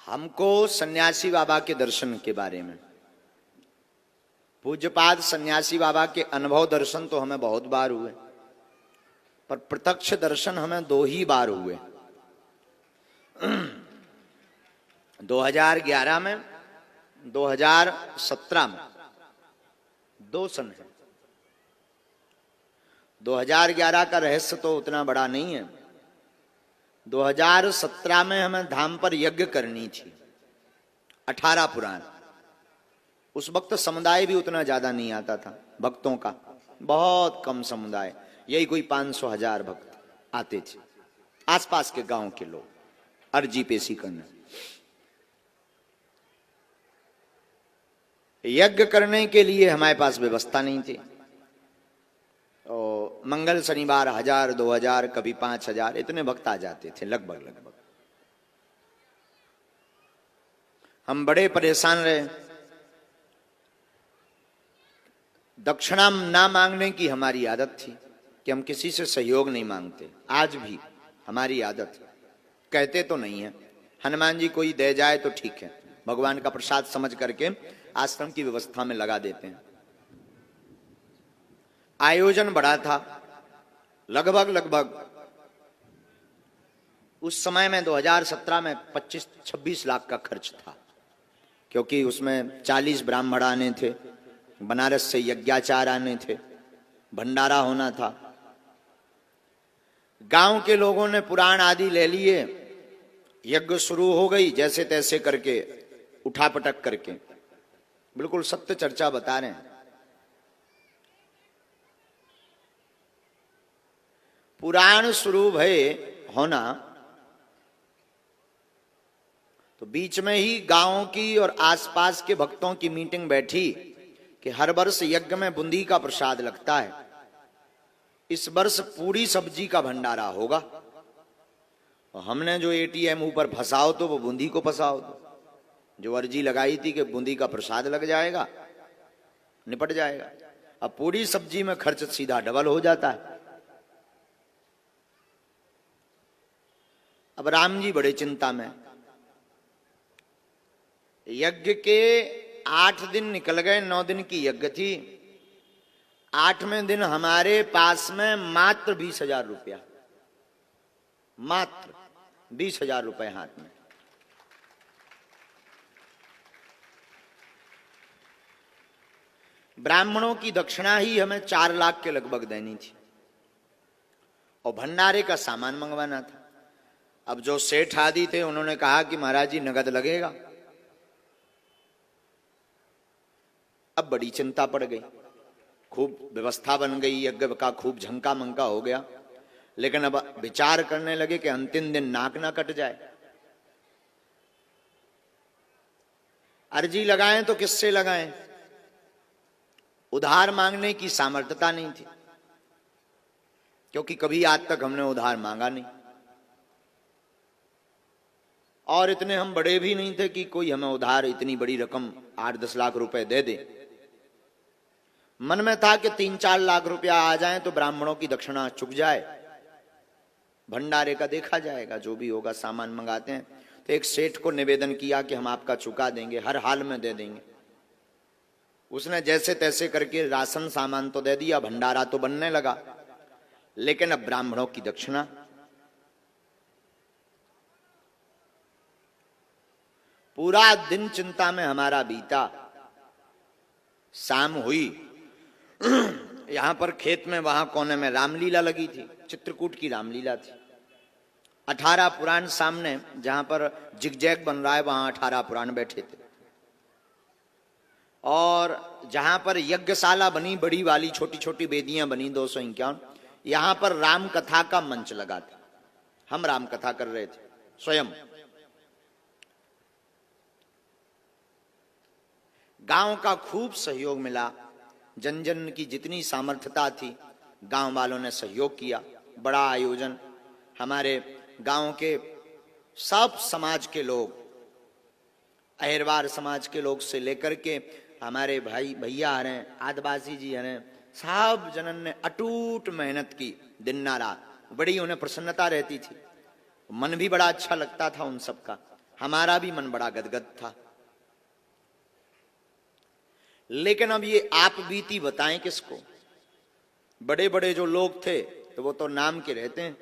हमको सन्यासी बाबा के दर्शन के बारे में, पूज्यपाद सन्यासी बाबा के अनुभव दर्शन तो हमें बहुत बार हुए, पर प्रत्यक्ष दर्शन हमें 2 ही बार हुए। 2011 में, 2017 में, 2 सन है। 2011 का रहस्य तो उतना बड़ा नहीं है। 2017 में हमें धाम पर यज्ञ करनी थी, 18 पुराण। उस वक्त समुदाय भी उतना ज्यादा नहीं आता था, भक्तों का बहुत कम समुदाय, यही कोई 500-1000 भक्त आते थे, आसपास के गांव के लोग अर्जी पेशी करने। यज्ञ करने के लिए हमारे पास व्यवस्था नहीं थी। और मंगल शनिवार 1000-2000 कभी 5000 इतने भक्त आ जाते थे, लगभग। हम बड़े परेशान रहे। दक्षिणा ना मांगने की हमारी आदत थी कि हम किसी से सहयोग नहीं मांगते, आज भी हमारी आदत है। कहते तो नहीं है, हनुमान जी कोई दे जाए तो ठीक है, भगवान का प्रसाद समझ करके आश्रम की व्यवस्था में लगा देते हैं। आयोजन बड़ा था, लगभग उस समय में 2017 में 25-26 लाख का खर्च था, क्योंकि उसमें 40 ब्राह्मण आने थे, बनारस से यज्ञाचार आने थे, भंडारा होना था। गांव के लोगों ने पुराण आदि ले लिए, यज्ञ शुरू हो गई जैसे तैसे करके, उठापटक करके। बिल्कुल सत्य चर्चा बता रहे हैं। पुराण शुरू भय होना तो बीच में ही गांवों की और आसपास के भक्तों की मीटिंग बैठी कि हर वर्ष यज्ञ में बूंदी का प्रसाद लगता है, इस वर्ष पूरी सब्जी का भंडारा होगा। और हमने जो एटीएम ऊपर फंसाओ तो वो बूंदी को फंसाओ, तो जो अर्जी लगाई थी कि बूंदी का प्रसाद लग जाएगा, निपट जाएगा। अब पूरी सब्जी में खर्च सीधा डबल हो जाता है। अब राम जी बड़े चिंता में। यज्ञ के 8 दिन निकल गए, 9 दिन की यज्ञ थी। 8वें दिन हमारे पास में मात्र 20,000 रुपया, मात्र 20,000 रुपए हाथ में। ब्राह्मणों की दक्षिणा ही हमें 4 लाख के लगभग देनी थी और भंडारे का सामान मंगवाना था। अब जो सेठ आदि थे उन्होंने कहा कि महाराज जी नगद लगेगा। अब बड़ी चिंता पड़ गई, खूब व्यवस्था बन गई, यज्ञ का खूब झंका मंका हो गया। लेकिन अब विचार करने लगे कि अंतिम दिन नाक ना कट जाए। अर्जी लगाएं तो किससे लगाएं? उधार मांगने की सामर्थ्यता नहीं थी, क्योंकि कभी आज तक हमने उधार मांगा नहीं, और इतने हम बड़े भी नहीं थे कि कोई हमें उधार इतनी बड़ी रकम 8-10 लाख रुपए दे दे। मन में था कि 3-4 लाख रुपया आ जाए तो ब्राह्मणों की दक्षिणा चुक जाए, भंडारे का देखा जाएगा, जो भी होगा सामान मंगाते हैं। तो एक सेठ को निवेदन किया कि हम आपका चुका देंगे, हर हाल में दे देंगे। उसने जैसे तैसे करके राशन सामान तो दे दिया, भंडारा तो बनने लगा, लेकिन अब ब्राह्मणों की दक्षिणा। पूरा दिन चिंता में हमारा बीता। शाम हुई, यहां पर खेत में वहां कोने में रामलीला लगी थी, चित्रकूट की रामलीला थी। 18 पुराण सामने, जहां पर जिगजैग बन रहा है वहां 18 पुराण बैठे थे। और जहां पर यज्ञशाला बनी बड़ी वाली, छोटी छोटी वेदियां बनी 251, यहां पर राम कथा का मंच लगा था। हम राम कथा कर रहे थे स्वयं। गांव का खूब सहयोग मिला, जन जन की जितनी सामर्थ्यता थी गांव वालों ने सहयोग किया। बड़ा आयोजन, हमारे गांव के सब समाज के लोग, अहिरवार समाज के लोग से लेकर के हमारे भाई भैया हैं, आदिवासी जी हैं, सब जनन ने अटूट मेहनत की दिन ना रात। बड़ी उन्हें प्रसन्नता रहती थी, मन भी बड़ा अच्छा लगता था उन सबका। हमारा भी मन बड़ा गदगद था। लेकिन अब ये आप बीती बताएं किसको? बड़े बड़े जो लोग थे तो वो तो नाम के रहते हैं,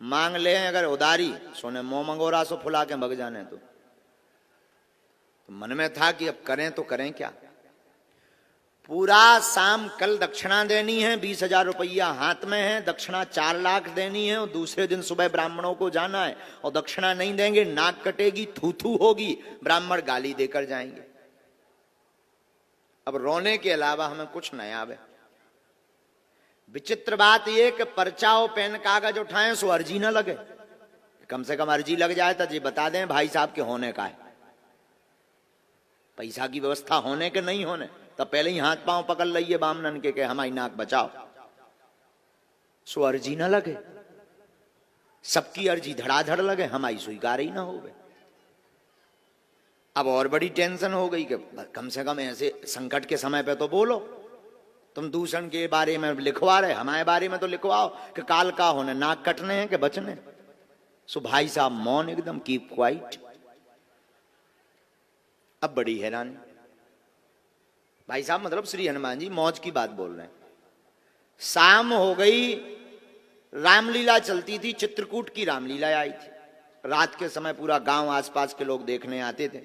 मांग ले अगर उधारी, सोने मोह मंगोरा सो फुला के भग जाने। तो मन में था कि अब करें तो करें क्या। पूरा शाम कल दक्षिणा देनी है, 20,000 रुपया हाथ में है, दक्षिणा 4 लाख देनी है, और दूसरे दिन सुबह ब्राह्मणों को जाना है, और दक्षिणा नहीं देंगे नाक कटेगी, थू होगी, ब्राह्मण गाली देकर जाएंगे। अब रोने के अलावा हमें कुछ नहीं आवे। विचित्र बात यह कि पर्चा और पेन कागज उठाएं सो अर्जी ना लगे। कम से कम अर्जी लग जाए तो जी बता दें भाई साहब के होने का है, पैसा की व्यवस्था होने के नहीं होने, तब पहले ही हाथ पांव पकड़ लिये बामनन के हमारी नाक बचाओ। सो अर्जी ना लगे, सबकी अर्जी धड़ाधड़ लगे, हमारी स्वीकार ही ना हो गए। अब और बड़ी टेंशन हो गई कि कम से कम ऐसे संकट के समय पे तो बोलो। तुम दूषण के बारे में लिखवा रहे, हमारे बारे में तो लिखवाओ कि काल का होने, नाक कटने हैं कि बचने। सो भाई साहब मौन एकदम, कीप क्वाइट। अब बड़ी हैरानी, भाई साहब मतलब श्री हनुमान जी मौज की बात बोल रहे हैं। शाम हो गई, रामलीला चलती थी, चित्रकूट की रामलीला आई थी। रात के समय पूरा गांव आसपास के लोग देखने आते थे,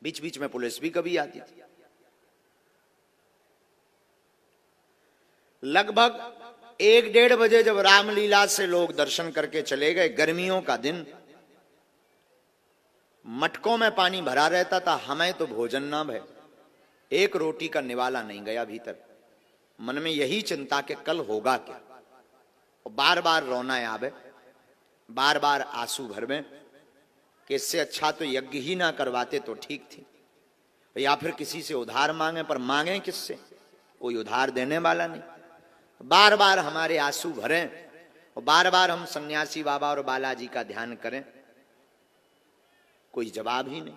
बीच बीच में पुलिस भी कभी आती थी। लगभग 1-1:30 बजे जब रामलीला से लोग दर्शन करके चले गए, गर्मियों का दिन, मटकों में पानी भरा रहता था, हमें तो भोजन ना भय, एक रोटी का निवाला नहीं गया भीतर। मन में यही चिंता कि कल होगा क्या, और बार बार रोना आवे, बार बार आंसू भर में, कि इससे अच्छा तो यज्ञ ही ना करवाते तो ठीक थी, या फिर किसी से उधार मांगे, पर मांगे किससे, कोई उधार देने वाला नहीं। बार बार हमारे आंसू भरें और बार बार हम सन्यासी बाबा और बालाजी का ध्यान करें, कोई जवाब ही नहीं।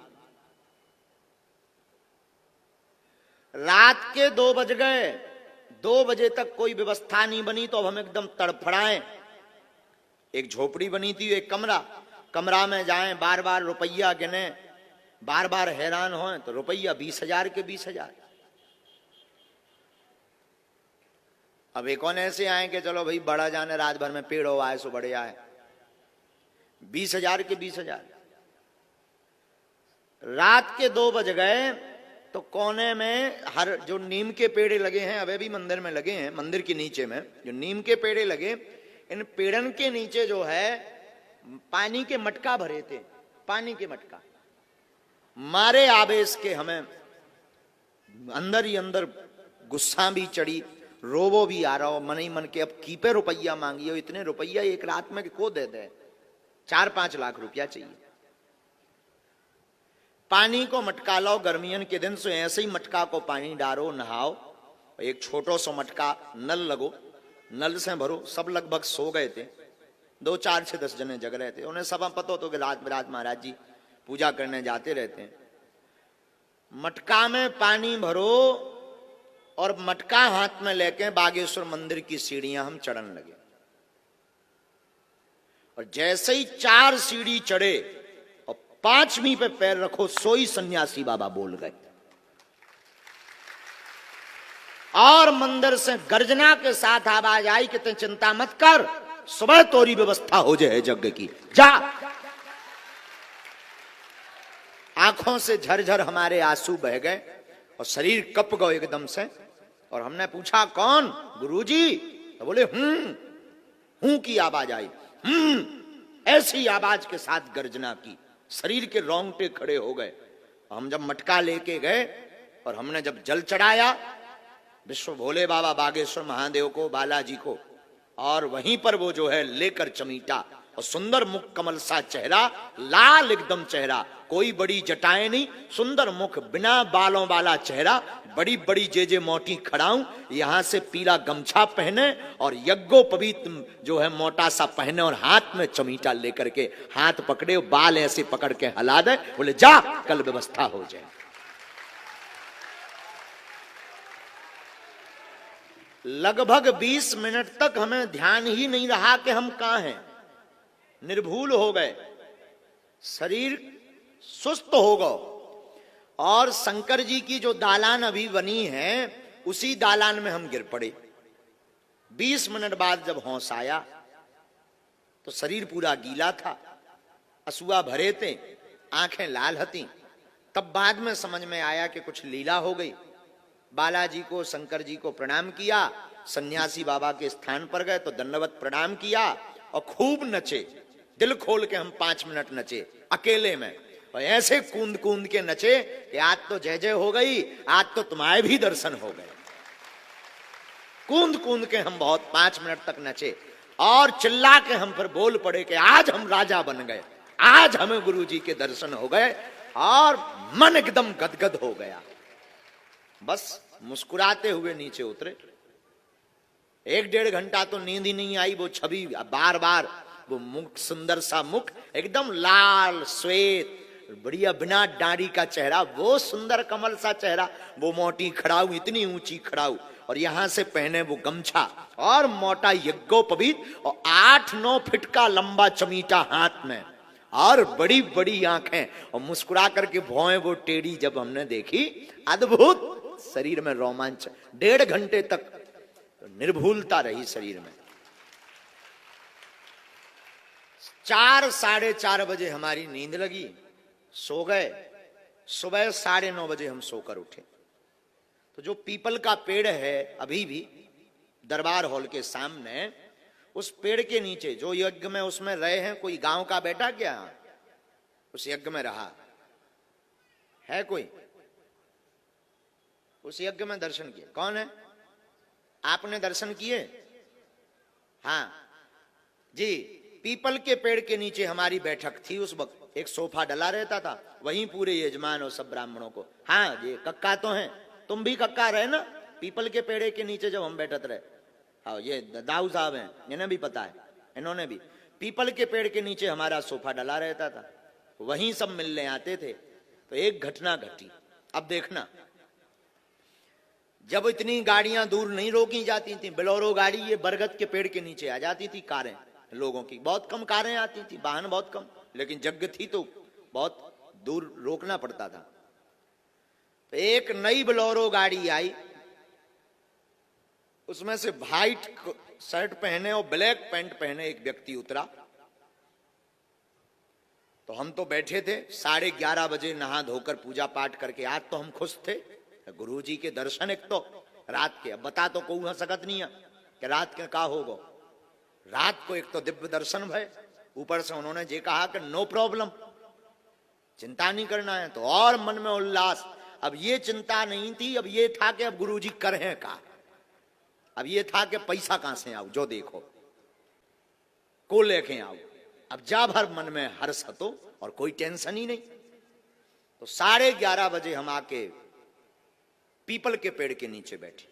रात के 2 बज गए, 2 बजे तक कोई व्यवस्था नहीं बनी, तो अब हम एकदम तड़फड़ाएं। एक झोपड़ी बनी थी, एक कमरा में जाएं, बार बार रुपया गिने, बार बार हैरान हों, तो रुपया 20,000 के 20,000। अब एक कौन ऐसे आए कि चलो भाई बड़ा जाने, रात भर में पेड़ हो आए सो बड़े आए, 20,000 के 20,000। रात के 2 बज गए तो कोने में हर जो नीम के पेड़े लगे हैं, अबे भी मंदिर में लगे हैं, मंदिर के नीचे में जो नीम के पेड़े लगे, इन पेड़न के नीचे जो है पानी के मटका भरे थे, पानी के मटका। मारे आवेश के हमें अंदर ही अंदर गुस्सा भी चढ़ी, रोबो भी आ रहा हो मन ही मन के, अब कीपे रुपया मांगिए, इतने रुपया एक रात में को दे दे, 4-5 लाख रुपया चाहिए। पानी को मटका लो, गर्मियन के दिन से ऐसे ही मटका को पानी डालो, नहाओ, एक छोटो सो मटका नल लगो, नल से भरो। सब लगभग सो गए थे, 2, 4, 6, 10 जने जग रहे थे। उन्हें सब पता तो कि रात बिरात महाराज जी पूजा करने जाते रहते हैं। मटका में पानी भरो और मटका हाथ में लेके बागेश्वर मंदिर की सीढ़ियां हम चढ़ने लगे, और जैसे ही 4 सीढ़ी चढ़े और 5वीं पे पैर रखो, सोई सन्यासी बाबा बोल गए, और मंदिर से गर्जना के साथ आवाज आई कि तुम चिंता मत कर, सुबह तोरी व्यवस्था हो जाए यज्ञ की, जा। आंखों से झरझर हमारे आंसू बह गए और शरीर कप गए एकदम से। और हमने पूछा कौन? गुरुजी। तो बोले हूं की आवाज आई, ऐसी आवाज के साथ गर्जना की, शरीर के रोंगटे खड़े हो गए। हम जब मटका लेके गए और हमने जब जल चढ़ाया विश्व भोले बाबा बागेश्वर महादेव को, बालाजी को, और वहीं पर वो जो है लेकर चमीटा, और सुंदर मुख कमल सा चेहरा, लाल एकदम चेहरा, कोई बड़ी जटाएं नहीं, सुंदर मुख, बिना बालों वाला चेहरा, बड़ी बड़ी जे मोटी खड़ाऊं, यहां से पीला गमछा पहने और यज्ञोपवीत जो है मोटा सा पहने, और हाथ में चमीटा लेकर के हाथ पकड़े, बाल ऐसे पकड़ के हिला दे, बोले जा कल व्यवस्था हो जाए। लगभग 20 मिनट तक हमें ध्यान ही नहीं रहा कि हम कहां हैं, निर्भूल हो गए। शरीर सुस्त हो गया और शंकर जी की जो दालान अभी बनी है उसी दालान में हम गिर पड़े। 20 मिनट बाद जब होश आया तो शरीर पूरा गीला था, असुआ भरे थे, आंखें लाल हती। तब बाद में समझ में आया कि कुछ लीला हो गई। बालाजी को, शंकर जी को प्रणाम किया, सन्यासी बाबा के स्थान पर गए तो दंडवत प्रणाम किया और खूब नचे। दिल खोल के हम 5 मिनट नचे अकेले में, और ऐसे कूद कूद के नचे कि आज तो जय जय हो गई, आज तो तुम्हारे भी दर्शन हो गए। कूद कूद के हम बहुत 5 मिनट तक नचे और चिल्ला के हम फिर बोल पड़े कि आज हम राजा बन गए, आज हमें गुरु जी के दर्शन हो गए और मन एकदम गदगद हो गया। बस मुस्कुराते हुए नीचे उतरे। 1-1.5 घंटा तो नींद ही नहीं आई। वो छवि बार बार, वो मुख, सुंदर सा मुख, एकदम लाल श्वेत, बढ़िया बिना दाढ़ी का चेहरा, वो सुंदर कमल सा चेहरा, वो मोटी खड़ाऊ, इतनी ऊंची खड़ाऊ, और यहां से पहने वो गमछा और मोटा यज्ञोपवीत और 8-9 फीट का लंबा चमीटा हाथ में और बड़ी बड़ी आंखें और मुस्कुरा करके भौएं वो टेढ़ी जब हमने देखी, अद्भुत। शरीर में रोमांच। 1.5 घंटे तक निर्भूलता रही शरीर में। 4, 4:30 बजे हमारी नींद लगी, सो गए। सुबह 9:30 बजे हम सोकर उठे। तो जो पीपल का पेड़ है अभी भी दरबार हॉल के सामने, उस पेड़ के नीचे जो यज्ञ में उसमें रहे हैं, कोई गांव का बैठा क्या उस यज्ञ में रहा है? कोई उस यज्ञ में दर्शन किए? कौन है? आपने दर्शन किए? हाँ जी। पीपल के पेड़ के नीचे हमारी बैठक थी। उस वक्त एक सोफा डला रहता था, वहीं पूरे यजमान और सब ब्राह्मणों को। हाँ ये कक्का तो हैं, तुम भी कक्का रहे ना पीपल के पेड़ के नीचे जब हम बैठत रहे। हाँ ये दाऊ साहब हैं, इन्हें भी पता है, इन्होंने भी। पीपल के पेड़ के नीचे हमारा सोफा डला रहता था, वहीं सब मिलने आते थे। तो एक घटना घटी। अब देखना, जब इतनी गाड़ियां दूर नहीं रोकी जाती थी, बोलेरो गाड़ी ये बरगद के पेड़ के नीचे आ जाती थी। कारें लोगों की बहुत कम कारें आती थी, वाहन बहुत कम, लेकिन यज्ञ थी तो बहुत दूर रोकना पड़ता था। तो एक नई बोलेरो गाड़ी आई, उसमें से व्हाइट शर्ट पहने और ब्लैक पैंट पहने एक व्यक्ति उतरा। तो हम तो बैठे थे, 11:30 बजे नहा धोकर पूजा पाठ करके। आज तो हम खुश थे, गुरु जी के दर्शन एक तो रात के। अब बता तो कोई सकत नहीं है कि रात के का होगा। रात को एक तो दिव्य दर्शन भय, ऊपर से उन्होंने ये कहा कि नो प्रॉब्लम, चिंता नहीं करना है। तो और मन में उल्लास। अब ये चिंता नहीं थी, अब ये था कि अब गुरु जी करें का। अब ये था कि पैसा कहां से आओ, जो देखो को लेके आओ। अब जा भर मन में हर्ष हतो और कोई टेंशन ही नहीं। तो 11:30 बजे हम आके पीपल के पेड़ के नीचे बैठे।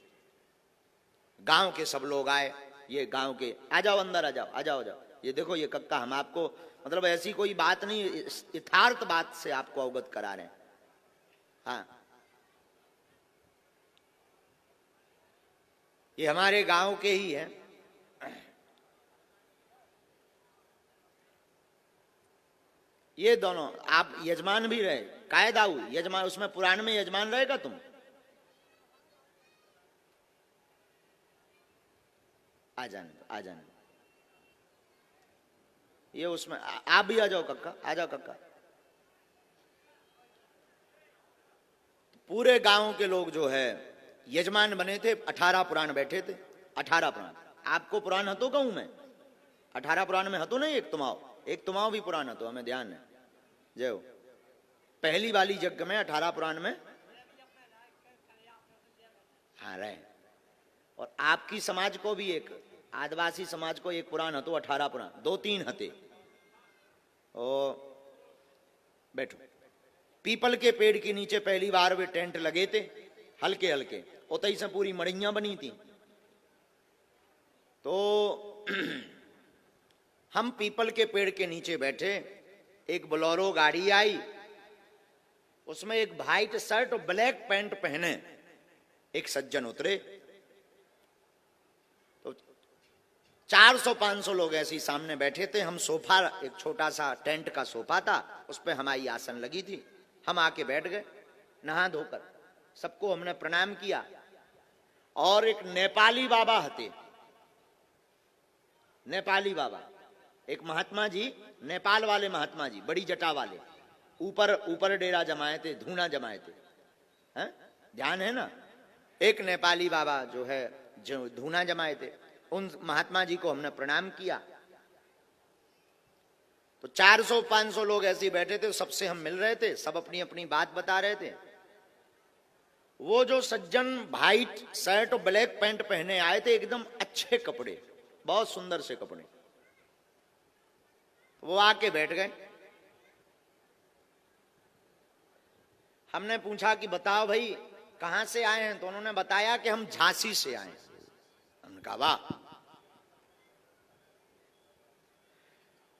गांव के सब लोग आए, ये गांव के, आ जाओ अंदर, आ जाओ, आ जाओ, आ जाओ। ये देखो ये कक्का, हम आपको मतलब ऐसी कोई बात नहीं, यथार्थ बात से आपको अवगत करा रहे हैं। हाँ ये हमारे गांव के ही हैं। ये दोनों आप यजमान भी रहे, कायदाऊ यजमान, उसमें पुराण में यजमान रहेगा तुम। आ जाने दो, आ जाने दो। ये उसमें आप भी आ जाओ कक्का, आ जाओ कक्का। पूरे गांव के लोग जो है यजमान बने थे। 18 पुराण बैठे थे, 18 पुराण। आपको पुराण हतो कहूं मैं? 18 पुराण में हतो नहीं, एक तुमाओ भी पुराण हतो, हमें ध्यान है। जय हो। पहली वाली यज्ञ में 18 पुराण में हाँ रहे। और आपकी समाज को भी, एक आदिवासी समाज को एक पुराण हतो, 18 पुराण, 2-3 हते। ओ बैठो। पीपल के पेड़ के नीचे पहली बार वे टेंट लगे थे, हल्के हल्के, उतई से पूरी मड़ियां बनी थी। तो हम पीपल के पेड़ के नीचे बैठे। एक बोलेरो गाड़ी आई, उसमें एक व्हाइट शर्ट और ब्लैक पैंट पहने एक सज्जन उतरे। तो 400-500 लोग ऐसे ही सामने बैठे थे। हम सोफा, एक छोटा सा टेंट का सोफा था, उस पर हमारी आसन लगी थी। हम आके बैठ गए नहा धोकर, सबको हमने प्रणाम किया। और एक नेपाली बाबा हते, नेपाली बाबा, एक महात्मा जी, नेपाल वाले महात्मा जी, बड़ी जटा वाले, ऊपर डेरा जमाए थे, धूना जमाए थे, हैं? ध्यान है ना? एक नेपाली बाबा जो है, जो धूना जमाए थे, उन महात्मा जी को हमने प्रणाम किया। तो 400-500 लोग ऐसे ही बैठे थे, सबसे हम मिल रहे थे, सब अपनी अपनी बात बता रहे थे। वो जो सज्जन व्हाइट शर्ट और ब्लैक पैंट पहने आए थे, एकदम अच्छे कपड़े, बहुत सुंदर से कपड़े, वो आके बैठ गए। हमने पूछा कि बताओ भाई कहां से आए हैं? तो उन्होंने बताया कि हम झांसी से आए हैं। हमने कहा वाह।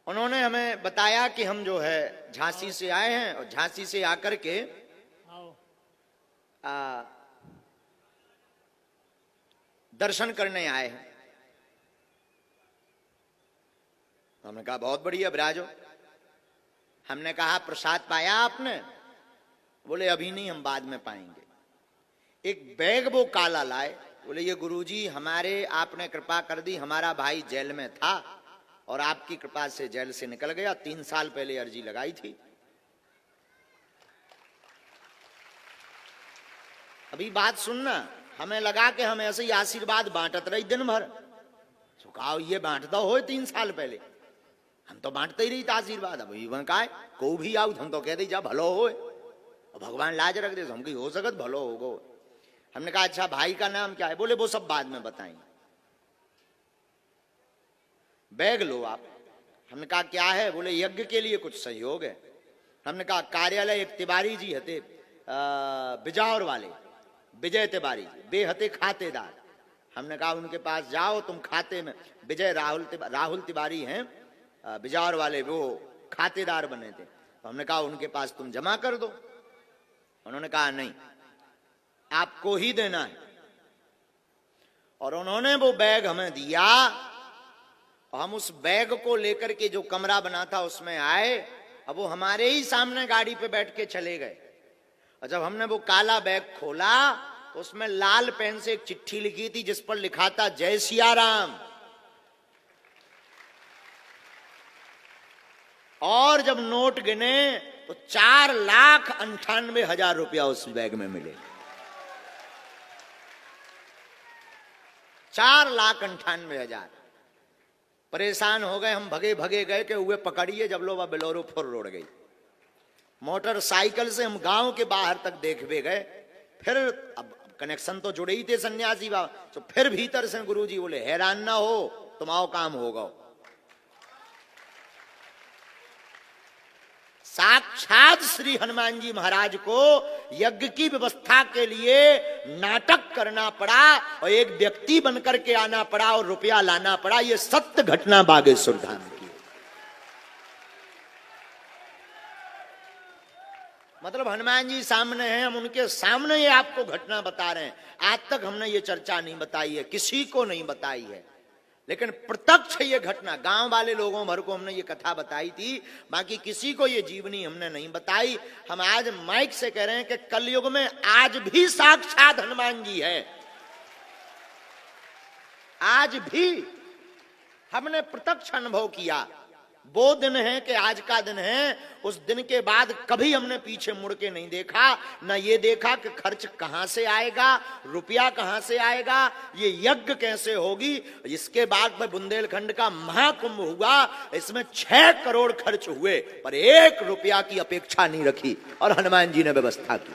उन्होंने हमें बताया कि हम जो है झांसी से आए हैं और झांसी से आकर के दर्शन करने आए हैं। हमने कहा बहुत बढ़िया, विराजो। हमने कहा प्रसाद पाया आपने? बोले अभी नहीं, हम बाद में पाएंगे। एक बैग वो काला लाए, बोले ये गुरुजी हमारे, आपने कृपा कर दी, हमारा भाई जेल में था और आपकी कृपा से जेल से निकल गया, 3 साल पहले अर्जी लगाई थी। अभी बात सुनना, हमें लगा कि हम ऐसे ही आशीर्वाद बांटत रही दिन भर। तो कहा ये बांटता हो 3 साल पहले, हम तो बांटते ही रही था आशीर्वाद। अब इवन का है को भी आओ, हम तो कह दी जा भलो हो, भगवान लाज रख दे, हमकी हो सकत भलो होगो। हमने कहा अच्छा भाई का नाम क्या है? बोले वो सब बाद में बताएंगे, बैग लो आप। हमने कहा क्या है? बोले यज्ञ के लिए कुछ सहयोग है। हमने कहा कार्यालय, एक तिवारी जी हते बिजावर वाले, विजय तिवारी जी, वे हते खातेदार। हमने कहा उनके पास जाओ तुम, खाते में विजय राहुल तिवारी हैं बिजावर वाले, वो खातेदार बने थे। तो हमने कहा उनके पास तुम जमा कर दो। उन्होंने कहा नहीं, आपको ही देना है। और उन्होंने वो बैग हमें दिया और हम उस बैग को लेकर के जो कमरा बना था उसमें आए। अब वो हमारे ही सामने गाड़ी पे बैठ के चले गए। और जब हमने वो काला बैग खोला तो उसमें लाल पेन से एक चिट्ठी लिखी थी जिस पर लिखा था जय सिया राम। और जब नोट गिने तो 4,98,000 रुपया उस बैग में मिले। 4,98,000। परेशान हो गए हम, भगे भगे गए कि हुए पकड़िए, जब लो बिलोरो फुर रोड गई। मोटरसाइकिल से हम गांव के बाहर तक देखते गए। फिर अब कनेक्शन तो जुड़े ही थे सन्यासी बाबा, तो फिर भीतर से गुरुजी बोले हैरान ना हो, तुम्हारा काम होगा। साक्षात श्री हनुमान जी महाराज को यज्ञ की व्यवस्था के लिए नाटक करना पड़ा और एक व्यक्ति बनकर के आना पड़ा और रुपया लाना पड़ा। ये सत्य घटना बागेश्वर धाम की। मतलब हनुमान जी सामने हैं, हम उनके सामने ये आपको घटना बता रहे हैं। आज तक हमने ये चर्चा नहीं बताई है, किसी को नहीं बताई है, लेकिन प्रत्यक्ष ये घटना गांव वाले लोगों भर को हमने ये कथा बताई थी, बाकी किसी को ये जीवनी हमने नहीं बताई। हम आज माइक से कह रहे हैं कि कलयुग में आज भी साक्षात हनुमान जी है। आज भी हमने प्रत्यक्ष अनुभव किया। वो दिन है कि आज का दिन है, उस दिन के बाद कभी हमने पीछे मुड़ के नहीं देखा, ना ये देखा कि खर्च कहां से आएगा, रुपया कहां से आएगा, ये यज्ञ कैसे होगी। इसके बाद में बुंदेलखंड का महाकुंभ हुआ, इसमें 6 करोड़ खर्च हुए, पर 1 रुपया की अपेक्षा नहीं रखी और हनुमान जी ने व्यवस्था की।